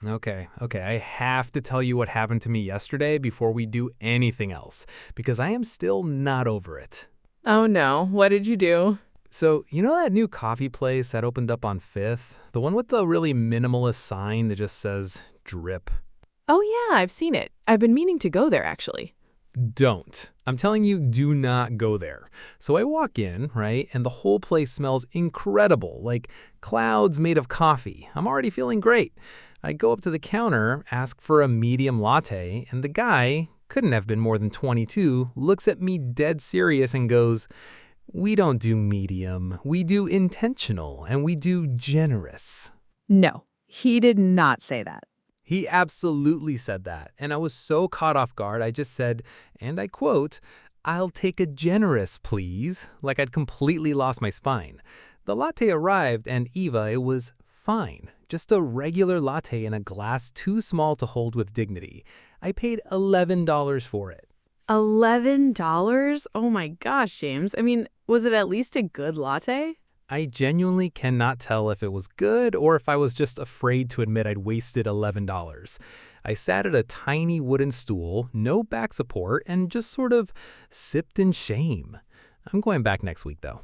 Okay, I have to tell you what happened to me yesterday before we do anything else, because I am still not over it. Oh no, what did you do? So, you know that new coffee place that opened up on 5th? The one with the really minimalist sign that just says drip? Oh yeah, I've seen it. I've been meaning to go there actually. Don't. I'm telling you, do not go there. So I walk in, right, and the whole place smells incredible, like clouds made of coffee. I'm already feeling great. I go up to the counter, ask for a medium latte, and the guy, couldn't have been more than 22, looks at me dead serious and goes, "We don't do medium, we do intentional, and we do generous." No, he did not say that. He absolutely said that, and I was so caught off guard, I just said, and I quote, "I'll take a generous, please," like I'd completely lost my spine. The latte arrived, and Eva, it was fine. Just a regular latte in a glass too small to hold with dignity. I paid $11 for it. $11? Oh my gosh, James. I mean, was it at least a good latte? I genuinely cannot tell if it was good or if I was just afraid to admit I'd wasted $11. I sat at a tiny wooden stool, no back support, and just sort of sipped in shame. I'm going back next week, though.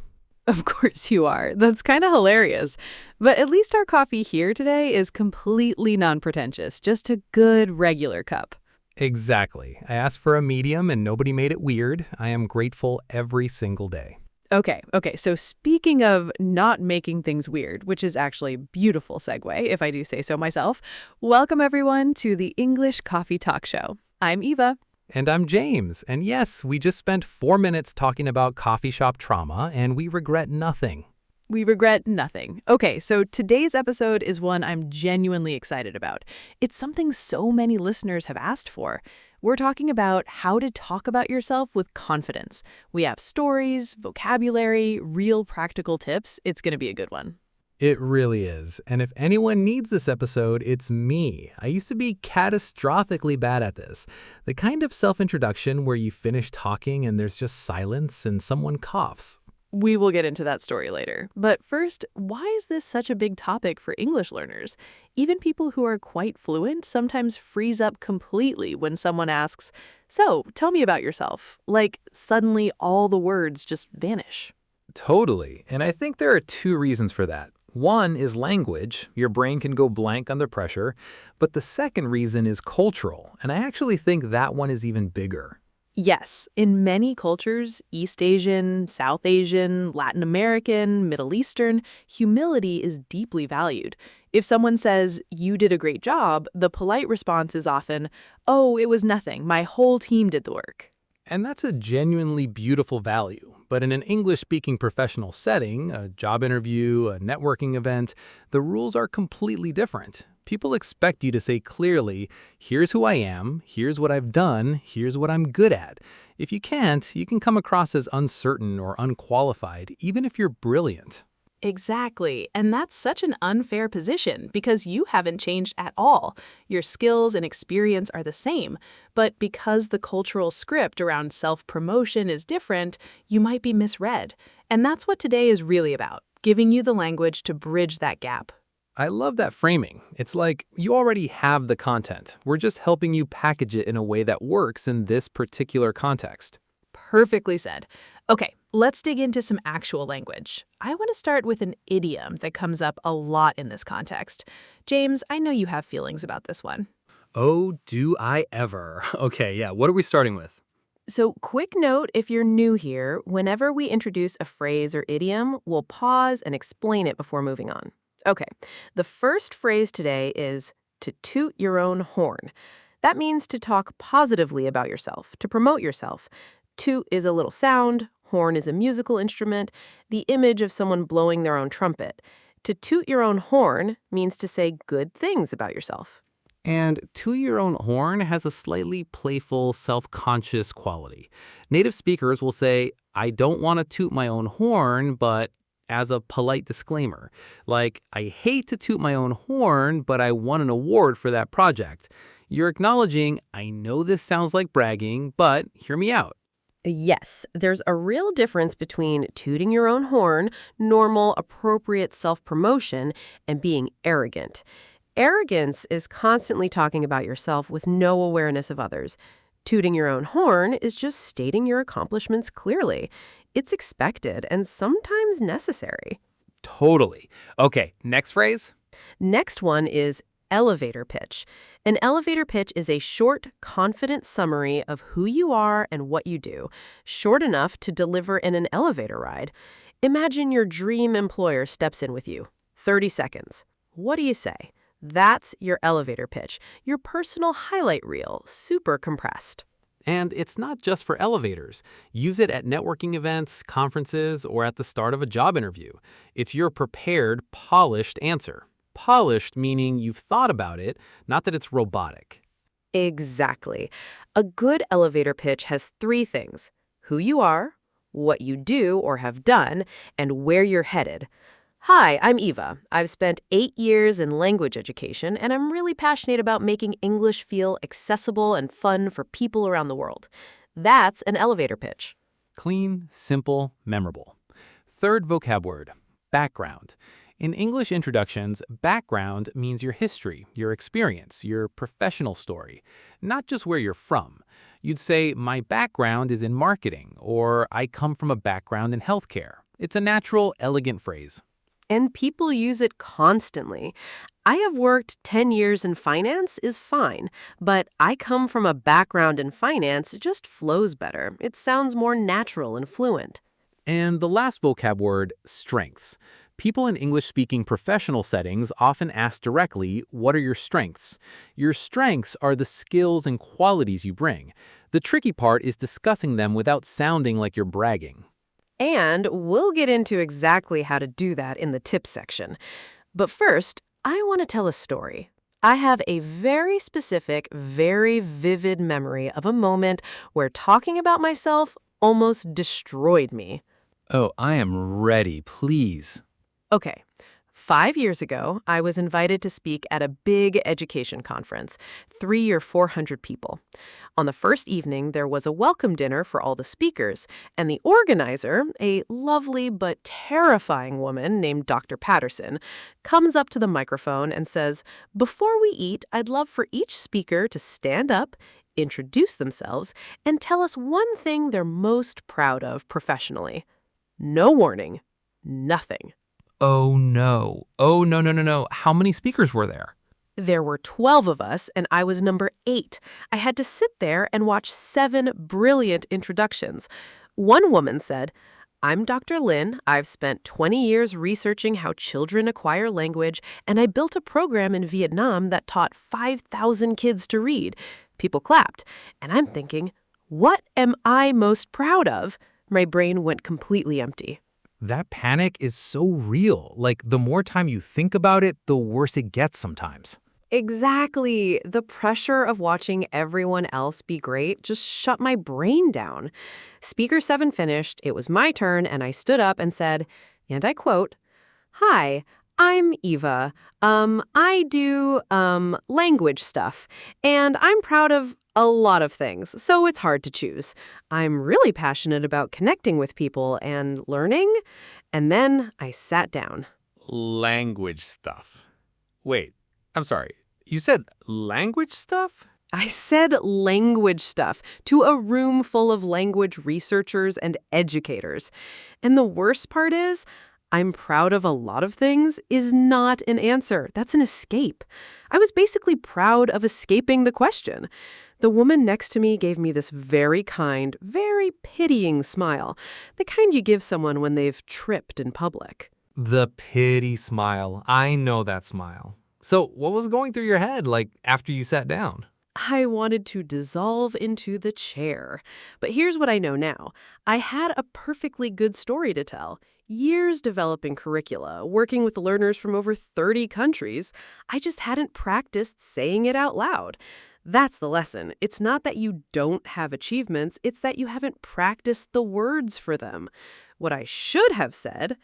Of course you are. That's kind of hilarious. But at least our coffee here today is completely non-pretentious, just a good regular cup. Exactly. I asked for a medium and nobody made it weird. I am grateful every single day. Okay. So speaking of not making things weird, which is actually a beautiful segue, if I do say so myself, welcome everyone to the English Coffee Talk Show. I'm Eva. And I'm James. And yes, we just spent 4 minutes talking about coffee shop trauma, and we regret nothing. We regret nothing. Okay, so today's episode is one I'm genuinely excited about. It's something so many listeners have asked for. We're talking about how to talk about yourself with confidence. We have stories, vocabulary, real practical tips. It's going to be a good one. It really is. And if anyone needs this episode, it's me. I used to be catastrophically bad at this. The kind of self-introduction where you finish talking and there's just silence and someone coughs. We will get into that story later. But first, why is this such a big topic for English learners? Even people who are quite fluent sometimes freeze up completely when someone asks, "So, tell me about yourself." Like, suddenly all the words just vanish. Totally. And I think there are two reasons for that. One is language. Your brain can go blank under pressure. But the second reason is cultural. And I actually think that one is even bigger. Yes, in many cultures, East Asian, South Asian, Latin American, Middle Eastern, humility is deeply valued. If someone says, "You did a great job," the polite response is often, "Oh, it was nothing. My whole team did the work." And that's a genuinely beautiful value. But in an English-speaking professional setting, a job interview, a networking event, the rules are completely different. People expect you to say clearly, "Here's who I am, here's what I've done, here's what I'm good at." If you can't, you can come across as uncertain or unqualified, even if you're brilliant. Exactly. And that's such an unfair position because you haven't changed at all. Your skills and experience are the same. But because the cultural script around self-promotion is different, you might be misread. And that's what today is really about, giving you the language to bridge that gap. I love that framing. It's like you already have the content. We're just helping you package it in a way that works in this particular context. Perfectly said. Okay, let's dig into some actual language. I want to start with an idiom that comes up a lot in this context. James, I know you have feelings about this one. Oh, do I ever. Okay, yeah, what are we starting with? So, quick note if you're new here, whenever we introduce a phrase or idiom, we'll pause and explain it before moving on. Okay, the first phrase today is to toot your own horn. That means to talk positively about yourself, to promote yourself. Toot is a little sound, horn is a musical instrument, the image of someone blowing their own trumpet. To toot your own horn means to say good things about yourself. And to your own horn has a slightly playful, self-conscious quality. Native speakers will say, "I don't want to toot my own horn," but as a polite disclaimer. Like, "I hate to toot my own horn, but I won an award for that project." You're acknowledging, "I know this sounds like bragging, but hear me out." Yes, there's a real difference between tooting your own horn, normal, appropriate self-promotion, and being arrogant. Arrogance is constantly talking about yourself with no awareness of others. Tooting your own horn is just stating your accomplishments clearly. It's expected and sometimes necessary. Totally. Okay, next phrase. Next one is elevator pitch. An elevator pitch is a short, confident summary of who you are and what you do, short enough to deliver in an elevator ride. Imagine your dream employer steps in with you. 30 seconds. What do you say? That's your elevator pitch, your personal highlight reel, super compressed. And it's not just for elevators. Use it at networking events, conferences, or at the start of a job interview. It's your prepared, polished answer. Polished meaning you've thought about it, not that it's robotic. Exactly. A good elevator pitch has three things: who you are, what you do or have done, and where you're headed. Hi, I'm Eva. I've spent 8 years in language education, and I'm really passionate about making English feel accessible and fun for people around the world. That's an elevator pitch. Clean, simple, memorable. Third vocab word, background. In English introductions, background means your history, your experience, your professional story, not just where you're from. You'd say, my background is in marketing, or I come from a background in healthcare. It's a natural, elegant phrase. And people use it constantly. I have worked 10 years in finance is fine, but I come from a background in finance just flows better. It sounds more natural and fluent. And the last vocab word, strengths. People in English-speaking professional settings often ask directly, what are your strengths? Your strengths are the skills and qualities you bring. The tricky part is discussing them without sounding like you're bragging. And we'll get into exactly how to do that in the tips section. But first, I want to tell a story. I have a very specific, very vivid memory of a moment where talking about myself almost destroyed me. Oh, I am ready, please. Okay. 5 years ago, I was invited to speak at a big education conference, 300 or 400 people. On the first evening, there was a welcome dinner for all the speakers, and the organizer, a lovely but terrifying woman named Dr. Patterson, comes up to the microphone and says, "Before we eat, I'd love for each speaker to stand up, introduce themselves, and tell us one thing they're most proud of professionally." No warning. Nothing. Oh, no. Oh, no, no, no, no. How many speakers were there? There were 12 of us, and I was number 8. I had to sit there and watch 7 brilliant introductions. One woman said, "I'm Dr. Lin. I've spent 20 years researching how children acquire language, and I built a program in Vietnam that taught 5,000 kids to read." People clapped, and I'm thinking, what am I most proud of? My brain went completely empty. That panic is so real. Like, the more time you think about it, the worse it gets sometimes. Exactly. The pressure of watching everyone else be great just shut my brain down. Speaker 7 finished, it was my turn, and I stood up and said, and I quote, "Hi, I'm Eva. I do language stuff, and I'm proud of a lot of things, so it's hard to choose. I'm really passionate about connecting with people and learning." And then I sat down. Language stuff. Wait, I'm sorry. You said language stuff? I said language stuff to a room full of language researchers and educators. And the worst part is, "I'm proud of a lot of things" is not an answer. That's an escape. I was basically proud of escaping the question. The woman next to me gave me this very kind, very pitying smile, the kind you give someone when they've tripped in public. The pity smile. I know that smile. So what was going through your head, like, after you sat down? I wanted to dissolve into the chair. But here's what I know now. I had a perfectly good story to tell. Years developing curricula, working with learners from over 30 countries. I just hadn't practiced saying it out loud. That's the lesson. It's not that you don't have achievements, it's that you haven't practiced the words for them. What I should have said,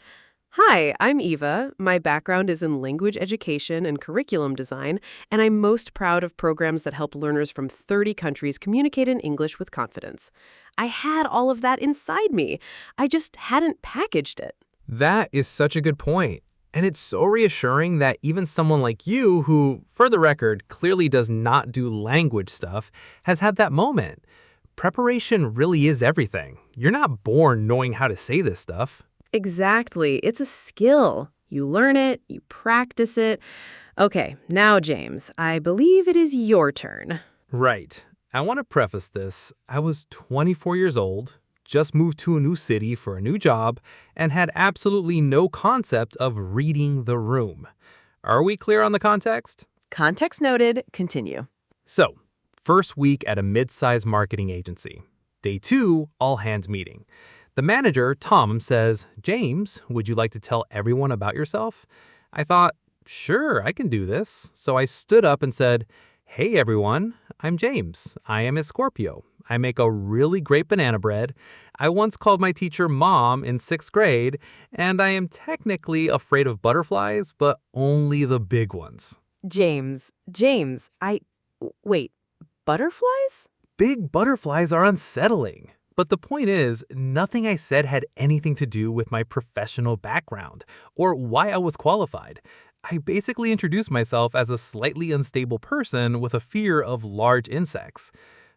"Hi, I'm Eva. My background is in language education and curriculum design, and I'm most proud of programs that help learners from 30 countries communicate in English with confidence." I had all of that inside me. I just hadn't packaged it. That is such a good point. And it's so reassuring that even someone like you, who, for the record, clearly does not do language stuff, has had that moment. Preparation really is everything. You're not born knowing how to say this stuff. Exactly. It's a skill. You learn it, you practice it. Okay, now, James, I believe it is your turn. Right. I want to preface this. I was 24 years old, just moved to a new city for a new job, and had absolutely no concept of reading the room. Are we clear on the context? Context noted. Continue. So, first week at a mid-sized marketing agency. Day 2, all hands meeting. The manager, Tom, says, "James, would you like to tell everyone about yourself?" I thought, sure, I can do this. So I stood up and said, "Hey everyone, I'm James. I am a Scorpio. I make a really great banana bread. I once called my teacher Mom in 6th grade, and I am technically afraid of butterflies, but only the big ones." James, wait, butterflies? Big butterflies are unsettling. But the point is, nothing I said had anything to do with my professional background or why I was qualified. I basically introduced myself as a slightly unstable person with a fear of large insects.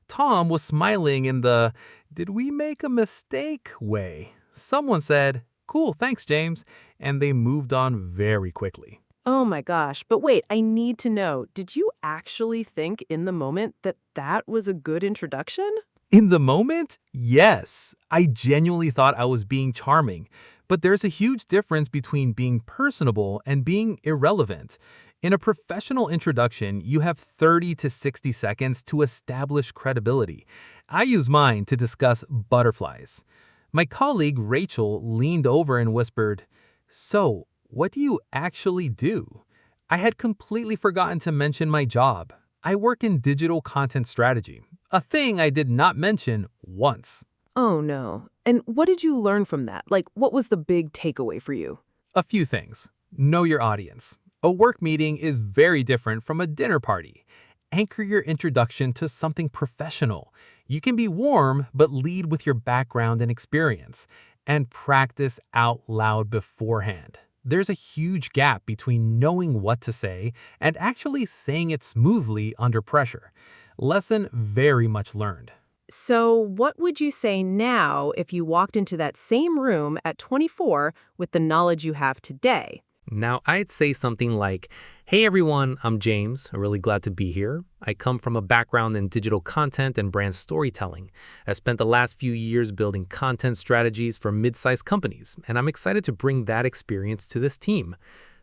Tom was smiling in the "did we make a mistake" way. Someone said, "Cool, thanks, James," and they moved on very quickly. Oh my gosh, but wait, I need to know, did you actually think in the moment that that was a good introduction? In the moment, yes. I genuinely thought I was being charming. But there's a huge difference between being personable and being irrelevant. In a professional introduction, you have 30 to 60 seconds to establish credibility. I use mine to discuss butterflies. My colleague Rachel leaned over and whispered, "So, what do you actually do?" I had completely forgotten to mention my job. I work in digital content strategy, a thing I did not mention once. Oh no. And what did you learn from that? Like, what was the big takeaway for you? A few things. Know your audience. A work meeting is very different from a dinner party. Anchor your introduction to something professional. You can be warm, but lead with your background and experience. And practice out loud beforehand. There's a huge gap between knowing what to say and actually saying it smoothly under pressure. Lesson very much learned. So, what would you say now if you walked into that same room at 24 with the knowledge you have today? Now, I'd say something like, "Hey everyone, I'm James. I'm really glad to be here. I come from a background in digital content and brand storytelling. I spent the last few years building content strategies for mid-sized companies, and I'm excited to bring that experience to this team."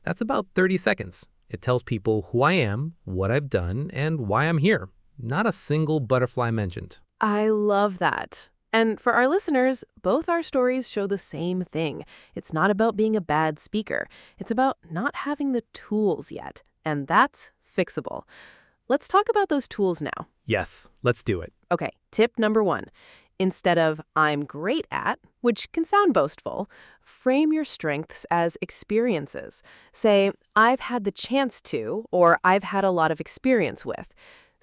That's about 30 seconds. It tells people who I am, what I've done, and why I'm here. Not a single butterfly mentioned. I love that. And for our listeners, both our stories show the same thing. It's not about being a bad speaker. It's about not having the tools yet. And that's fixable. Let's talk about those tools now. Yes, let's do it. Okay, tip number 1. Instead of "I'm great at," which can sound boastful, frame your strengths as experiences. Say, "I've had the chance to," or "I've had a lot of experience with."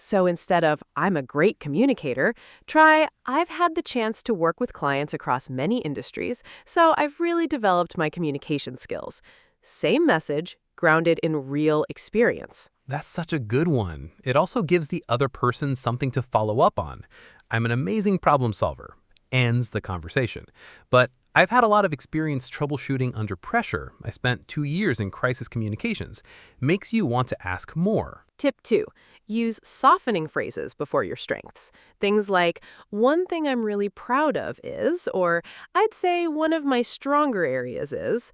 So instead of "I'm a great communicator," try "I've had the chance to work with clients across many industries, so I've really developed my communication skills." Same message, grounded in real experience. That's such a good one. It also gives the other person something to follow up on. "I'm an amazing problem solver." Ends the conversation. But "I've had a lot of experience troubleshooting under pressure. I spent 2 years in crisis communications." Makes you want to ask more. Tip 2. Use softening phrases before your strengths. Things like, "One thing I'm really proud of is," or "I'd say one of my stronger areas is."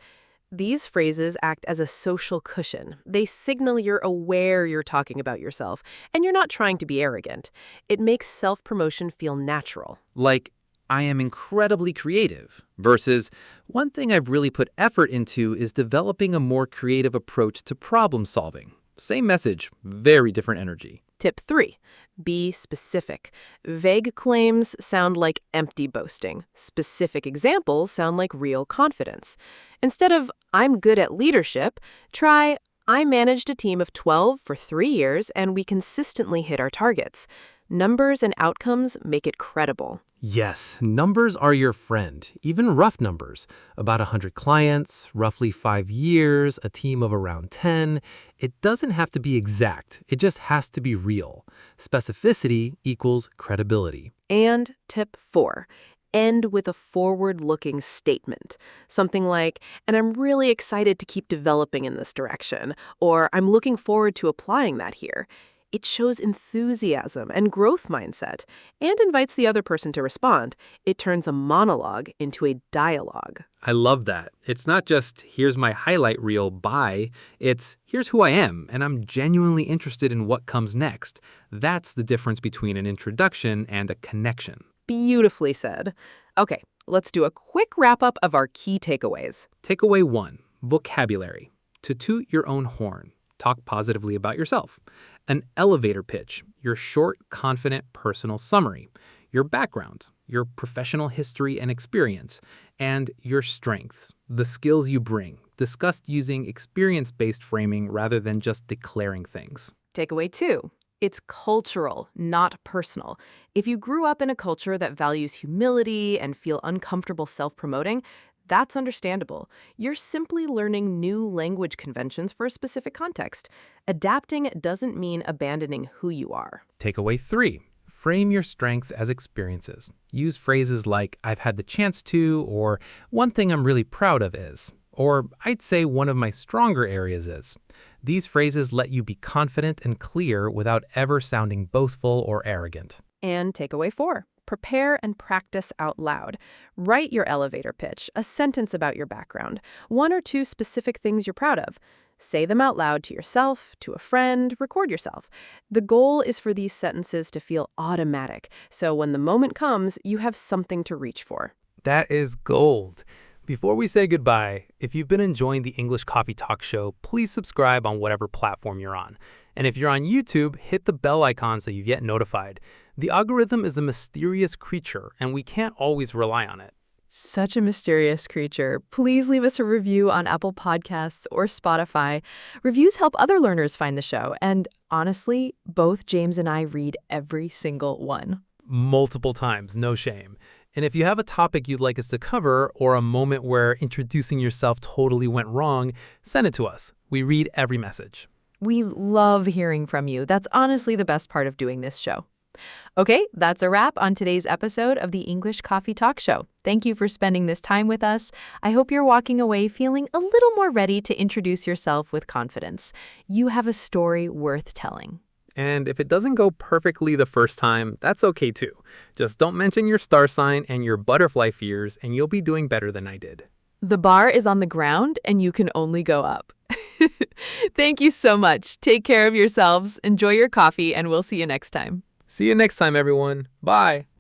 These phrases act as a social cushion. They signal you're aware you're talking about yourself, and you're not trying to be arrogant. It makes self-promotion feel natural. Like, "I am incredibly creative," versus "one thing I've really put effort into is developing a more creative approach to problem solving." Same message, very different energy. Tip 3. Be specific. Vague claims sound like empty boasting. Specific examples sound like real confidence. Instead of "I'm good at leadership," try I managed a team of 12 for 3 years, and we consistently hit our targets. Numbers and outcomes make it credible. Yes, numbers are your friend, even rough numbers. About 100 clients, roughly 5 years, a team of around 10. It doesn't have to be exact, it just has to be real. Specificity equals credibility. And tip 4, end with a forward-looking statement. Something like, and I'm really excited to keep developing in this direction, or I'm looking forward to applying that here. It shows enthusiasm and growth mindset and invites the other person to respond. It turns a monologue into a dialogue. I love that. It's not just, here's my highlight reel, bye. It's, here's who I am, and I'm genuinely interested in what comes next. That's the difference between an introduction and a connection. Beautifully said. Okay, let's do a quick wrap-up of our key takeaways. Takeaway 1, vocabulary. To toot your own horn. Talk positively about yourself. An elevator pitch, your short, confident, personal summary. Your background, your professional history and experience. And your strengths, the skills you bring, discussed using experience-based framing rather than just declaring things. Takeaway 2. It's cultural, not personal. If you grew up in a culture that values humility and feel uncomfortable self-promoting, that's understandable. You're simply learning new language conventions for a specific context. Adapting doesn't mean abandoning who you are. Takeaway 3. Frame your strengths as experiences. Use phrases like, I've had the chance to, or one thing I'm really proud of is, or I'd say one of my stronger areas is. These phrases let you be confident and clear without ever sounding boastful or arrogant. And takeaway 4. Prepare and practice out loud. Write your elevator pitch, a sentence about your background, 1 or 2 specific things you're proud of. Say them out loud to yourself, to a friend, record yourself. The goal is for these sentences to feel automatic, so when the moment comes, you have something to reach for. That is gold. Before we say goodbye, if you've been enjoying the English Coffee Talk Show, please subscribe on whatever platform you're on. And if you're on YouTube, hit the bell icon so you get notified. The algorithm is a mysterious creature, and we can't always rely on it. Such a mysterious creature. Please leave us a review on Apple Podcasts or Spotify. Reviews help other learners find the show, and honestly, both James and I read every single one. Multiple times, no shame. And if you have a topic you'd like us to cover or a moment where introducing yourself totally went wrong, send it to us. We read every message. We love hearing from you. That's honestly the best part of doing this show. Okay, that's a wrap on today's episode of the English Coffee Talk Show. Thank you for spending this time with us. I hope you're walking away feeling a little more ready to introduce yourself with confidence. You have a story worth telling. And if it doesn't go perfectly the first time, that's okay too. Just don't mention your star sign and your butterfly fears, and you'll be doing better than I did. The bar is on the ground, and you can only go up. Thank you so much. Take care of yourselves, enjoy your coffee, and we'll see you next time. See you next time, everyone. Bye.